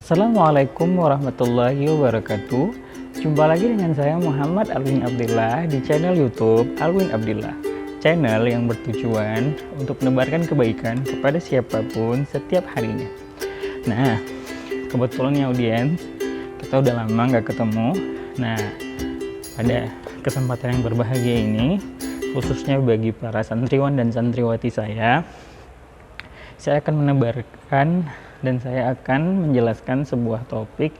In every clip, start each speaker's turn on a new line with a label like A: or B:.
A: Assalamualaikum warahmatullahi wabarakatuh. Jumpa lagi dengan saya Muhammad Alwin Abdillah di channel YouTube Alwin Abdillah. Channel yang bertujuan untuk menebarkan kebaikan kepada siapapun setiap harinya. Nah, kebetulan ya audiens, kita udah lama nggak ketemu. Nah, pada kesempatan yang berbahagia ini, khususnya bagi para santriwan dan santriwati saya akan menebarkan dan saya akan menjelaskan sebuah topik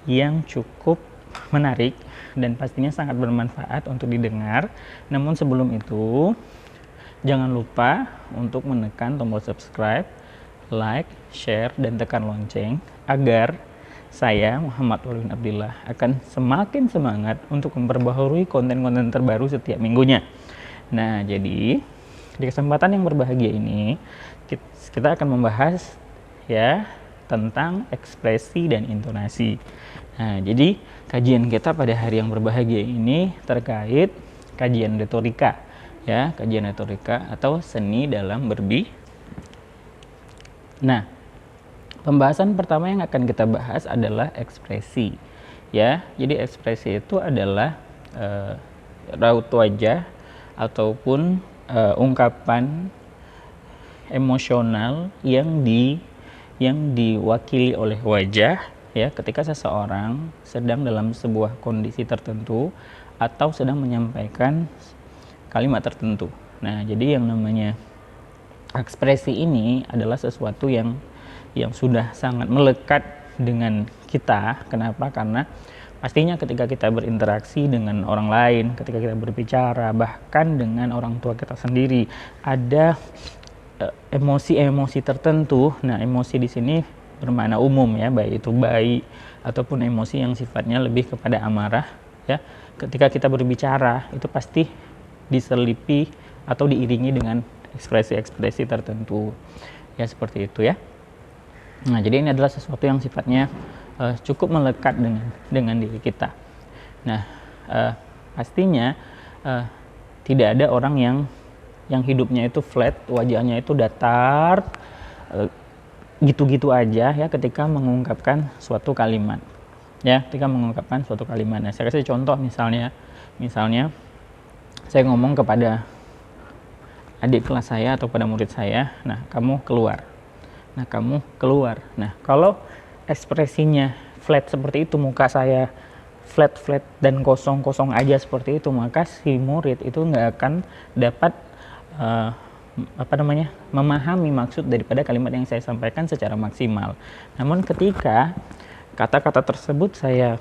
A: yang cukup menarik dan pastinya sangat bermanfaat untuk didengar. Namun sebelum itu, jangan lupa untuk menekan tombol subscribe, like, share, dan tekan lonceng agar saya, Muhammad Alwin Abdillah, akan semakin semangat untuk memperbaharui konten-konten terbaru setiap minggunya. Nah, jadi di kesempatan yang berbahagia ini, kita akan membahas ya tentang ekspresi dan intonasi. Nah, jadi kajian kita pada hari yang berbahagia ini terkait kajian retorika, ya, kajian retorika atau seni dalam berbicara. Nah, pembahasan pertama yang akan kita bahas adalah ekspresi, ya. Jadi ekspresi itu adalah raut wajah ataupun ungkapan emosional yang diwakili oleh wajah, ya, ketika seseorang sedang dalam sebuah kondisi tertentu atau sedang menyampaikan kalimat tertentu. Nah, jadi yang namanya ekspresi ini adalah sesuatu yang sudah sangat melekat dengan kita. Kenapa? Karena pastinya ketika kita berinteraksi dengan orang lain, ketika kita berbicara, bahkan dengan orang tua kita sendiri, ada emosi-emosi tertentu. Nah, emosi di sini bermakna umum, ya, baik itu baik ataupun emosi yang sifatnya lebih kepada amarah, ya. Ketika kita berbicara itu pasti diselipi atau diiringi dengan ekspresi-ekspresi tertentu, ya, seperti itu, ya. Nah, jadi ini adalah sesuatu yang sifatnya cukup melekat dengan diri kita. Nah, pastinya tidak ada orang yang hidupnya itu flat, wajahnya itu datar, gitu-gitu aja, ya, ketika mengungkapkan suatu kalimat, ya, ketika mengungkapkan suatu kalimat. Nah, saya kasih contoh, misalnya saya ngomong kepada adik kelas saya atau pada murid saya, nah, kamu keluar. Nah, kalau ekspresinya flat seperti itu, muka saya flat dan kosong aja seperti itu, maka si murid itu nggak akan dapat memahami maksud daripada kalimat yang saya sampaikan secara maksimal. Namun ketika kata-kata tersebut saya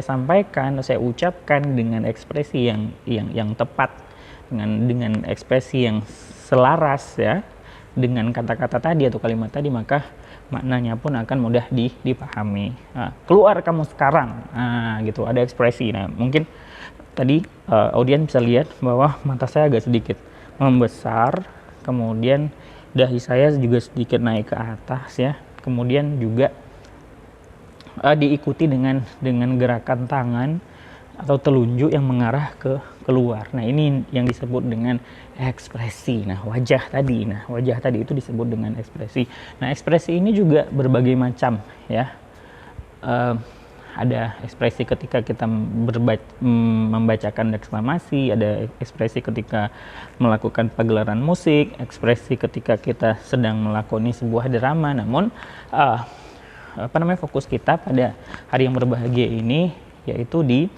A: sampaikan, saya ucapkan dengan ekspresi yang tepat, dengan ekspresi yang selaras, ya, dengan kata-kata tadi atau kalimat tadi, maka maknanya pun akan mudah dipahami. Nah, keluar kamu sekarang, nah, gitu, ada ekspresi. Nah, mungkin tadi audiens bisa lihat bahwa mata saya agak sedikit membesar, kemudian dahi saya juga sedikit naik ke atas, ya. Kemudian juga diikuti dengan gerakan tangan atau telunjuk yang mengarah ke keluar. Nah, ini yang disebut dengan ekspresi. Nah, wajah tadi itu disebut dengan ekspresi. Nah, ekspresi ini juga berbagai macam, ya. Ada ekspresi ketika kita membacakan deklamasi, ada ekspresi ketika melakukan pagelaran musik, ekspresi ketika kita sedang melakoni sebuah drama. Namun fokus kita pada hari yang berbahagia ini yaitu di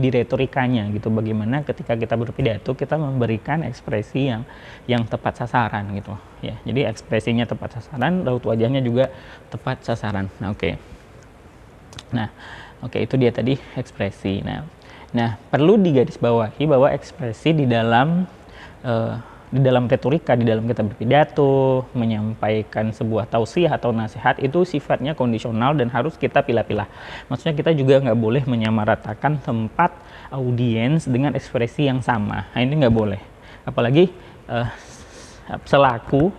A: retorikanya, gitu. Bagaimana ketika kita berpidato kita memberikan ekspresi yang tepat sasaran, gitu, ya. Jadi ekspresinya tepat sasaran, raut wajahnya juga tepat sasaran. Nah, oke, itu dia tadi ekspresi. Nah, perlu digarisbawahi bahwa ekspresi di dalam retorika, di dalam kita berpidato, menyampaikan sebuah tausiah atau nasihat, itu sifatnya kondisional dan harus kita pilah-pilah. Maksudnya kita juga nggak boleh menyamaratakan tempat audiens dengan ekspresi yang sama. Nah, ini nggak boleh. Apalagi selaku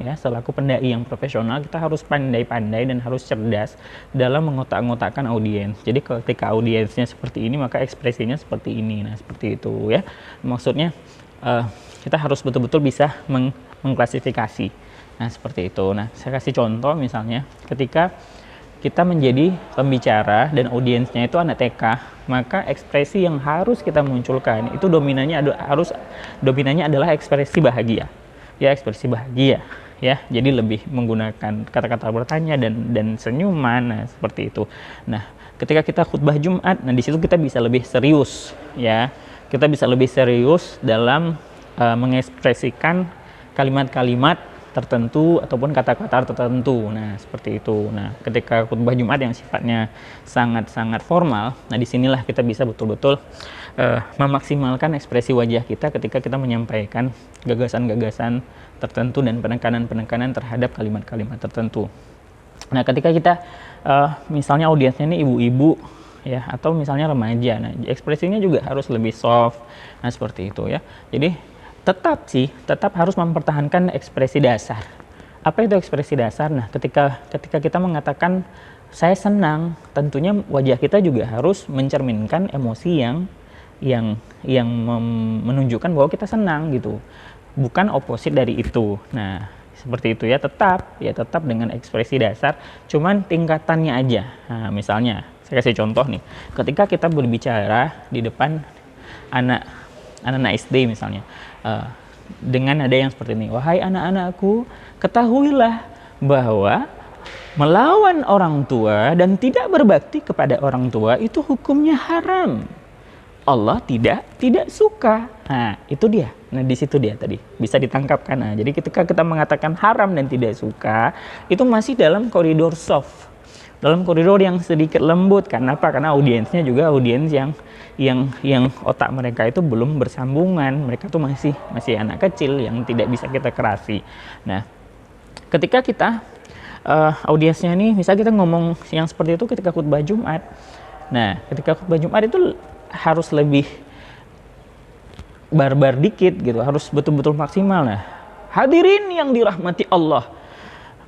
A: pendai yang profesional, kita harus pandai-pandai dan harus cerdas dalam mengotak-ngotakkan audiens. Jadi ketika audiensnya seperti ini, maka ekspresinya seperti ini. Nah, seperti itu, ya. Maksudnya kita harus betul-betul bisa mengklasifikasi, Nah, seperti itu. Nah, saya kasih contoh misalnya ketika kita menjadi pembicara dan audiensnya itu anak TK, maka ekspresi yang harus kita munculkan itu dominannya adalah ekspresi bahagia. Ya, ekspresi bahagia ya. Jadi lebih menggunakan kata-kata bertanya dan senyuman. Nah, seperti itu. Nah, ketika kita khutbah Jumat, nah di situ kita bisa lebih serius ya. Kita bisa lebih serius dalam mengekspresikan kalimat-kalimat tertentu ataupun kata-kata tertentu. Nah, seperti itu. Nah, ketika khutbah Jumat yang sifatnya sangat-sangat formal, nah disinilah kita bisa betul-betul memaksimalkan ekspresi wajah kita ketika kita menyampaikan gagasan-gagasan tertentu dan penekanan-penekanan terhadap kalimat-kalimat tertentu. Nah, ketika kita misalnya audiensnya ini ibu-ibu ya, atau misalnya remaja, nah ekspresinya juga harus lebih soft. Nah, seperti itu ya. Jadi tetap harus mempertahankan ekspresi dasar. Apa itu ekspresi dasar? Nah, ketika kita mengatakan saya senang, tentunya wajah kita juga harus mencerminkan emosi yang menunjukkan bahwa kita senang gitu. Bukan oposit dari itu. Nah, seperti itu ya, tetap dengan ekspresi dasar, cuman tingkatannya aja. Nah, misalnya saya kasih contoh nih, ketika kita berbicara di depan anak SD misalnya, dengan nada yang seperti ini, wahai anak-anakku, ketahuilah bahwa melawan orang tua dan tidak berbakti kepada orang tua itu hukumnya haram. Allah tidak suka. Nah, itu dia. Nah, di situ dia tadi bisa ditangkapkan. Nah, jadi ketika kita mengatakan haram dan tidak suka, itu masih dalam koridor soft, dalam koridor yang sedikit lembut. Kenapa? Karena audiensnya juga audiens yang otak mereka itu belum bersambungan. Mereka tuh masih anak kecil yang tidak bisa kita kerasi. Nah, ketika kita audiensnya ini, misalnya kita ngomong yang seperti itu ketika khutbah Jumat. Nah, ketika khutbah Jumat itu harus lebih barbar dikit gitu, harus betul-betul maksimal. Nah, hadirin yang dirahmati Allah,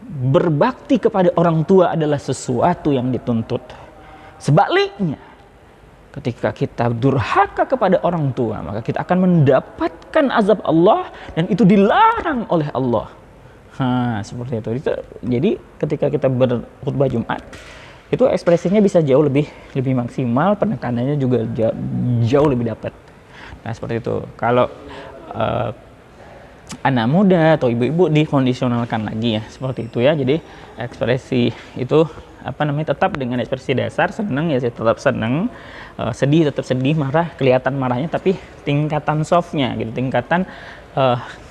A: berbakti kepada orang tua adalah sesuatu yang dituntut. Sebaliknya, ketika kita durhaka kepada orang tua, maka kita akan mendapatkan azab Allah dan itu dilarang oleh Allah. Nah, seperti itu. Jadi ketika kita berkhutbah Jumat, itu ekspresinya bisa jauh lebih maksimal, penekanannya juga jauh lebih dapat. Nah, seperti itu. Kalau anak muda atau ibu-ibu dikondisionalkan lagi ya, seperti itu ya. Jadi ekspresi itu tetap dengan ekspresi dasar, senang ya tetap senang, sedih tetap sedih, marah kelihatan marahnya, tapi tingkatan softnya gitu, tingkatan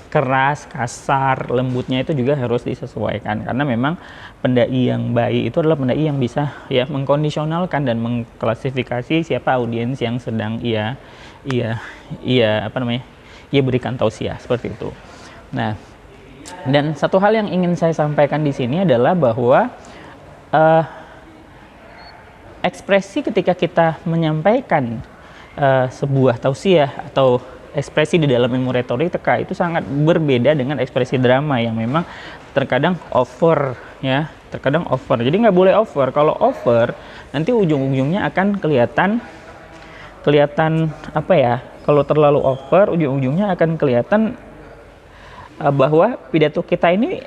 A: keras, kasar, lembutnya itu juga harus disesuaikan, karena memang pendai yang baik itu adalah pendai yang bisa ya mengkondisionalkan dan mengklasifikasi siapa audiens yang sedang ia berikan tausiah, seperti itu. Nah, dan satu hal yang ingin saya sampaikan di sini adalah bahwa ekspresi ketika kita menyampaikan sebuah tausiah atau ekspresi di dalam ilmu retorika itu sangat berbeda dengan ekspresi drama yang memang terkadang over ya, terkadang over. Jadi nggak boleh over. Kalau over nanti ujung-ujungnya akan kelihatan kalau terlalu over, ujung-ujungnya akan kelihatan bahwa pidato kita ini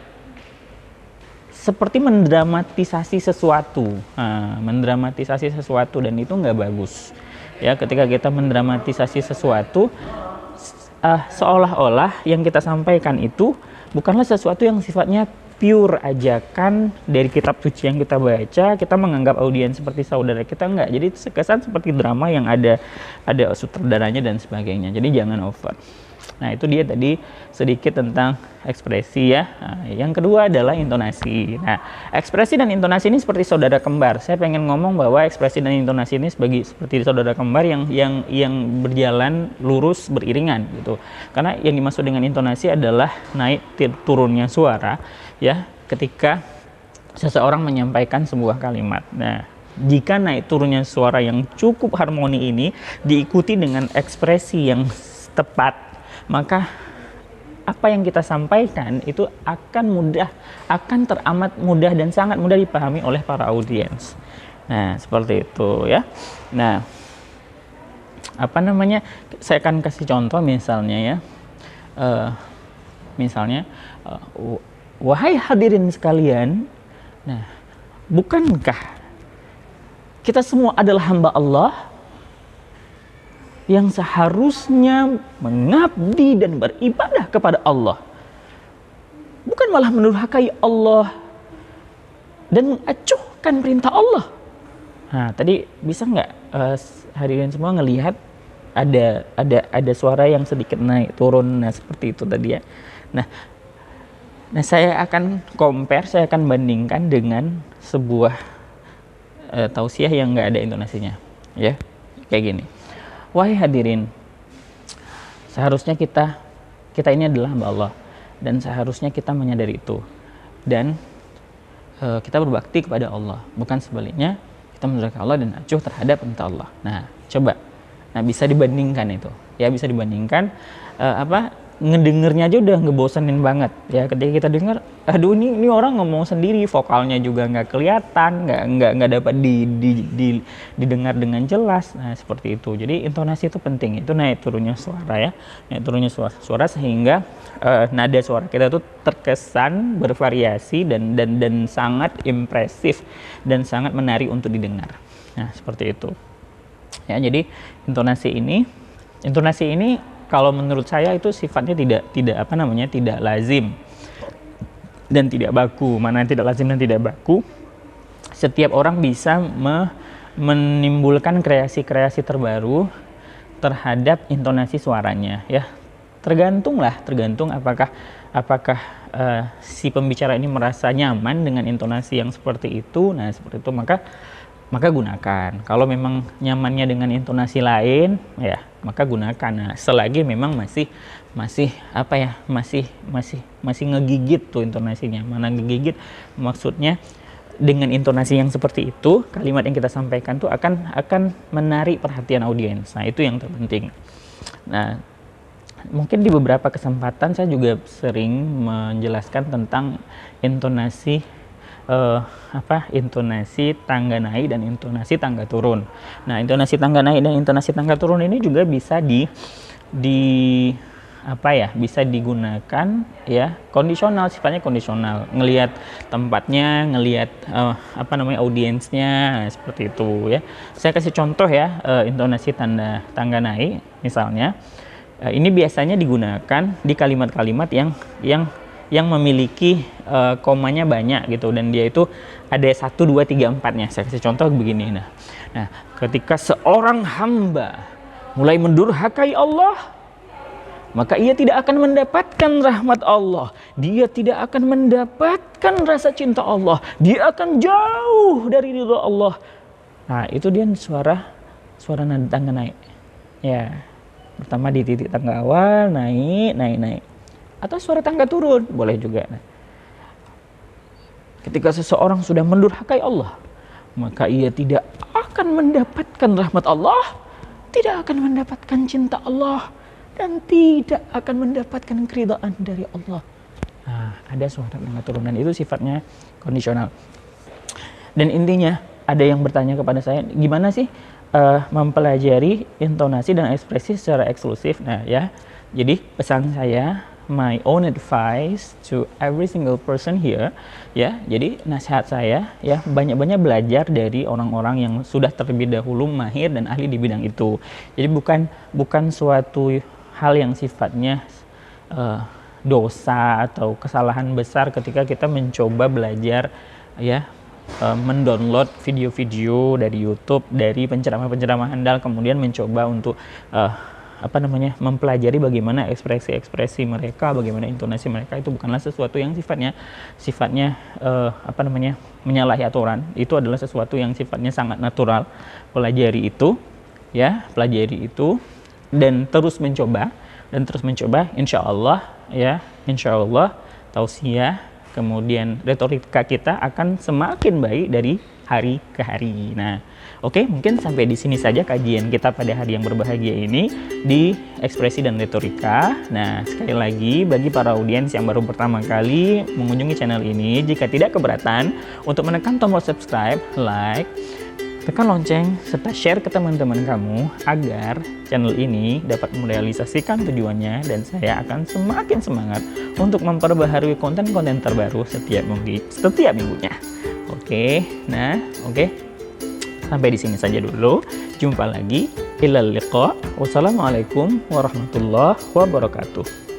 A: seperti mendramatisasi sesuatu, mendramatisasi sesuatu, dan itu nggak bagus. Ya, ketika kita mendramatisasi sesuatu, seolah-olah yang kita sampaikan itu bukanlah sesuatu yang sifatnya pure ajakan dari kitab suci yang kita baca, kita menganggap audiens seperti saudara kita, enggak. Jadi itu kesan seperti drama yang ada sutradaranya dan sebagainya. Jadi jangan over. Nah, itu dia tadi sedikit tentang ekspresi ya. Nah, yang kedua adalah intonasi. Nah, ekspresi dan intonasi ini seperti saudara kembar. Saya pengen ngomong bahwa ekspresi dan intonasi ini seperti saudara kembar yang berjalan lurus beriringan gitu. Karena yang dimaksud dengan intonasi adalah naik turunnya suara ya ketika seseorang menyampaikan sebuah kalimat. Nah, jika naik turunnya suara yang cukup harmoni ini diikuti dengan ekspresi yang tepat, maka apa yang kita sampaikan itu akan teramat mudah dan sangat mudah dipahami oleh para audiens. Nah, seperti itu ya. Nah, saya akan kasih contoh misalnya ya. wahai hadirin sekalian, nah, bukankah kita semua adalah hamba Allah yang seharusnya mengabdi dan beribadah kepada Allah, bukan malah mendurhakai Allah dan mengacuhkan perintah Allah. Nah, tadi bisa nggak hadirin semua ngelihat ada suara yang sedikit naik turun, nah seperti itu tadi ya. Nah, saya akan compare, saya akan bandingkan dengan sebuah tausiah yang nggak ada intonasinya, ya, kayak gini. Wahai hadirin, seharusnya kita ini adalah hamba Allah, dan seharusnya kita menyadari itu, dan kita berbakti kepada Allah, bukan sebaliknya kita mendurhakai Allah dan acuh terhadap perintah Allah. Nah, coba, nah bisa dibandingkan itu, ya, bisa dibandingkan ngedengernya aja udah ngebosenin banget ya. Ketika kita dengar, aduh ini orang ngomong sendiri, vokalnya juga nggak kelihatan, nggak dapat didengar dengan jelas. Nah, seperti itu. Jadi intonasi itu penting, itu naik turunnya suara ya, naik turunnya suara sehingga nada suara kita itu terkesan bervariasi dan sangat impresif dan sangat menarik untuk didengar. Nah, seperti itu ya. Jadi intonasi ini kalau menurut saya itu sifatnya tidak lazim dan tidak baku. Mana tidak lazim dan tidak baku, setiap orang bisa menimbulkan kreasi-kreasi terbaru terhadap intonasi suaranya ya. Tergantung apakah si pembicara ini merasa nyaman dengan intonasi yang seperti itu. Nah, seperti itu maka gunakan. Kalau memang nyamannya dengan intonasi lain, ya maka gunakan. Nah, selagi memang masih ngegigit tuh intonasinya. Mana ngegigit? Maksudnya dengan intonasi yang seperti itu, kalimat yang kita sampaikan tuh akan menarik perhatian audiens. Nah, itu yang terpenting. Nah, mungkin di beberapa kesempatan saya juga sering menjelaskan tentang intonasi intonasi tangga naik dan intonasi tangga turun. Nah, intonasi tangga naik dan intonasi tangga turun ini juga bisa bisa digunakan ya, kondisional, sifatnya kondisional. Ngelihat tempatnya, ngelihat audiensnya, seperti itu ya. Saya kasih contoh ya, intonasi tangga naik misalnya. Ini biasanya digunakan di kalimat-kalimat yang memiliki komanya banyak gitu, dan dia itu ada 1, 2, 3, 4-nya. Saya kasih contoh begini. Nah, ketika seorang hamba mulai mendurhakai Allah, maka ia tidak akan mendapatkan rahmat Allah, dia tidak akan mendapatkan rasa cinta Allah, dia akan jauh dari ridha Allah. Nah, itu dia suara nada tangga naik ya. Pertama di titik tangga awal, naik. Atau suara tangga turun, boleh juga. Nah, ketika seseorang sudah mendurhakai Allah, maka ia tidak akan mendapatkan rahmat Allah, tidak akan mendapatkan cinta Allah, dan tidak akan mendapatkan keridhaan dari Allah. Nah, ada suara tangga turun, dan itu sifatnya kondisional. Dan intinya, ada yang bertanya kepada saya, gimana sih mempelajari intonasi dan ekspresi secara eksklusif? Nah ya, jadi pesan saya, my own advice to every single person here ya, jadi nasihat saya ya, banyak-banyak belajar dari orang-orang yang sudah terlebih dahulu mahir dan ahli di bidang itu. Jadi bukan suatu hal yang sifatnya dosa atau kesalahan besar ketika kita mencoba belajar ya, mendownload video-video dari YouTube, dari penceramah-penceramah handal, kemudian mencoba untuk mempelajari bagaimana ekspresi-ekspresi mereka, bagaimana intonasi mereka. Itu bukanlah sesuatu yang sifatnya menyalahi aturan. Itu adalah sesuatu yang sifatnya sangat natural. Pelajari itu dan terus mencoba, insya Allah tausiah, kemudian retorika kita akan semakin baik dari hari ke hari. Nah, oke, mungkin sampai di sini saja kajian kita pada hari yang berbahagia ini di ekspresi dan retorika. Nah, sekali lagi bagi para audiens yang baru pertama kali mengunjungi channel ini, jika tidak keberatan untuk menekan tombol subscribe, like, tekan lonceng, serta share ke teman-teman kamu agar channel ini dapat merealisasikan tujuannya dan saya akan semakin semangat untuk memperbaharui konten-konten terbaru setiap minggunya. Oke. Sampai di sini saja dulu. Jumpa lagi. Ilal liqa. Wassalamualaikum warahmatullahi wabarakatuh.